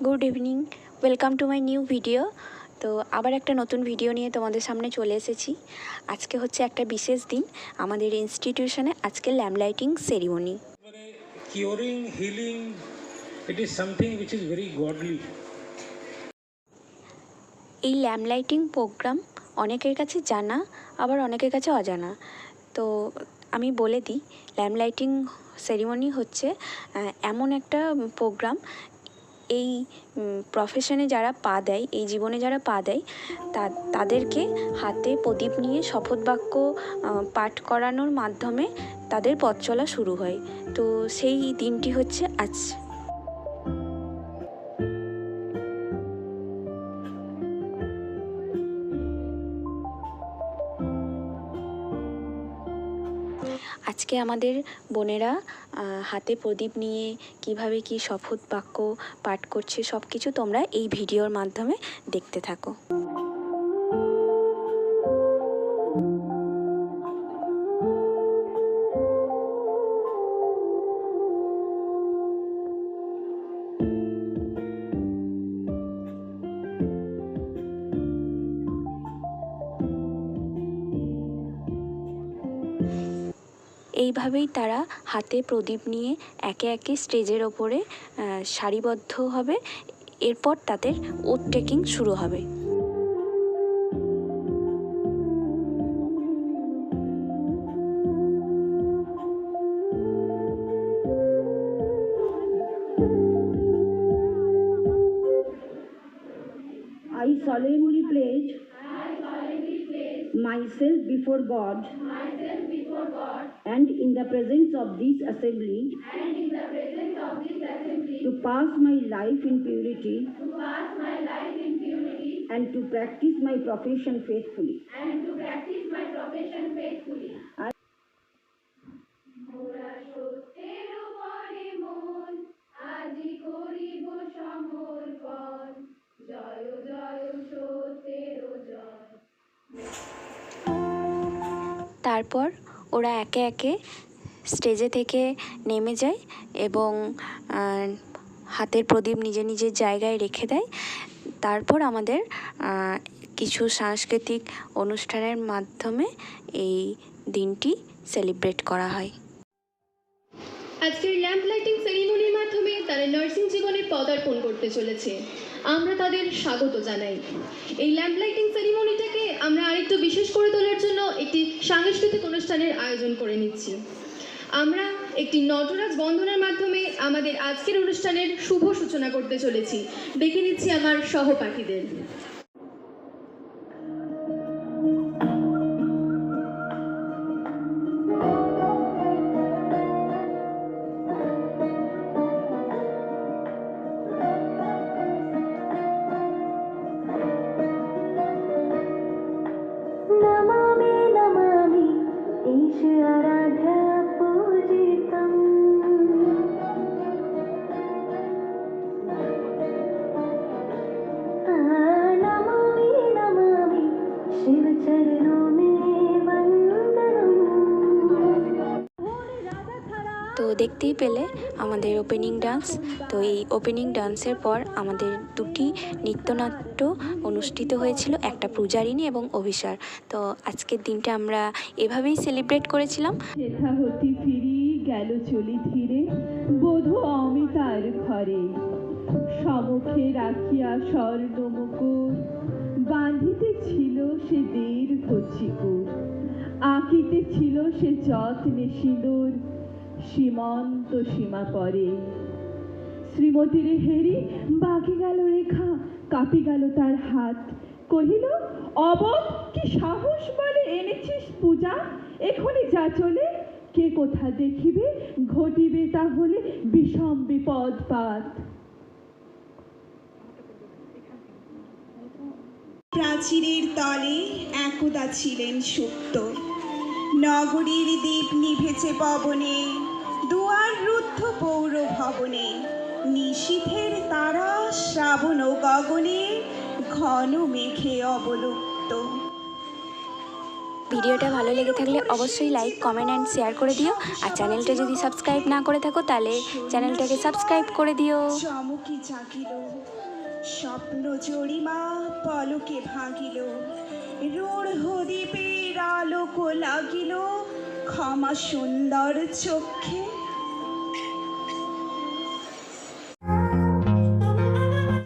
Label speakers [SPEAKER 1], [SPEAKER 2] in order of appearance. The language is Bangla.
[SPEAKER 1] Good evening, welcome to my new video. তো আবার একটা নতুন ভিডিও নিয়ে তোমাদের সামনে চলে এসেছি। আজকে হচ্ছে একটা বিশেষ দিন আমাদের ইনস্টিটিউশনে, আজকে lamp lighting ceremony.
[SPEAKER 2] Curing, healing, it is something which is very godly.
[SPEAKER 1] এই ল্যাম্প লাইটিং প্রোগ্রাম অনেকের কাছে জানা, আবার অনেকের কাছে অজানা। তো আমি বলে দিই, ল্যাম্প লাইটিং সেরিমনি হচ্ছে এমন একটা প্রোগ্রাম, এই প্রফেশনে যারা পা দেয়, এই জীবনে যারা পা দেয়, তাদেরকে হাতে প্রদীপ নিয়ে শপথ বাক্য পাঠ করানোর মাধ্যমে তাদের পথ চলা শুরু হয়। তো সেই দিনটি হচ্ছে আজ। আজকে আমাদের বোনেরা হাতে প্রদীপ নিয়ে কিভাবে কি শপথ বাক্য পাঠ করছে, সব কিছু তোমরা এই ভিডিওর মাধ্যমে দেখতে থাকো। এইভাবেই তারা হাতে প্রদীপ নিয়ে একে একে স্টেজের ওপরে সারিবদ্ধ হবে। এরপর তাদের ওথ টেকিং শুরু হবে।
[SPEAKER 3] I solemnly pledge myself before God and in the presence of this assembly to pass my life in purity and to practice my profession faithfully.
[SPEAKER 1] তারপর ওরা একে একে স্টেজে থেকে নেমে যায় এবং হাতের প্রদীপ নিজের নিজের জায়গায় রেখে দেয়। তারপর আমাদের কিছু সাংস্কৃতিক অনুষ্ঠানের মাধ্যমে এই দিনটি সেলিব্রেট করা হয়।
[SPEAKER 4] আজকের ল্যাম্প লাইটিং সেরিমনির মাধ্যমে তারা নার্সিং জীবনে পদার্পণ করতে চলেছে। আমরা তাদের স্বাগত জানাই। এই ল্যাম্প লাইটিং সেরিমনিটাকে আমরা আরেকটু বিশেষ করে তোলার জন্য একটি সাংস্কৃতিক অনুষ্ঠানের আয়োজন করে নিচ্ছি। আমরা একটি নটরাজ বন্দনার মাধ্যমে আমাদের আজকের অনুষ্ঠানের শুভ সূচনা করতে চলেছি। ডেকে নিচ্ছি আমার সহপাঠীদের।
[SPEAKER 1] তো দেখতেই পেলে আমাদের ওপেনিং ডান্স। তো এই ওপেনিং ডান্সের পর আমাদের দুটি নৃত্যনাট্য অনুষ্ঠিত হয়েছিল, একটা পূজারিনী এবং অভিসার। তো আজকের দিনটা আমরা এভাবেই সেলিব্রেট করেছিলাম।
[SPEAKER 5] যথাহতি ফিরি গেল চলি ধীরে বধূ অমিতার ঘরে, সমুখে রাখিয়া স্বর্ণ মুকুট বাঁধিতে ছিল সে দীর্ঘ চিকুর, আঁকিতে ছিল সে যত্নে সিঁদুর সীমন্ত সীমা পরে। শ্রীমতীরে হেরি বাকি গেল রেখা, কাঁপি গেল তার হাত, কহিল অবধ কি সাহস বলে এনেছিস পূজা, এখনই যা চলে, কে কোথা দেখিবে, ঘটিবে তাহলে বিষম বিপদপাত।
[SPEAKER 6] প্রাচীরের তলে একদা ছিলেন সুপ্ত, নগরীর দ্বীপ নিভেছে পবনে, দুয়ার রুদ্ধ পৌর ভবনে, নিশীথের তারা শ্রাবণ গগনে ঘন মেঘে অবলুপ্ত।
[SPEAKER 1] ভিডিওটা ভালো লেগে থাকলে অবশ্যই লাইক, কমেন্ট অ্যান্ড শেয়ার করে দিও। আর চ্যানেলটা যদি সাবস্ক্রাইব না করে থাকো তাহলে চ্যানেলটাকে সাবস্ক্রাইব করে দিও।
[SPEAKER 6] চমকি জাগিল, স্বপ্ন জরিমা পলকে ভাঙিল, রূঢ় দ্বীপের আলোক লাগিল, ক্ষমা সুন্দর চক্ষে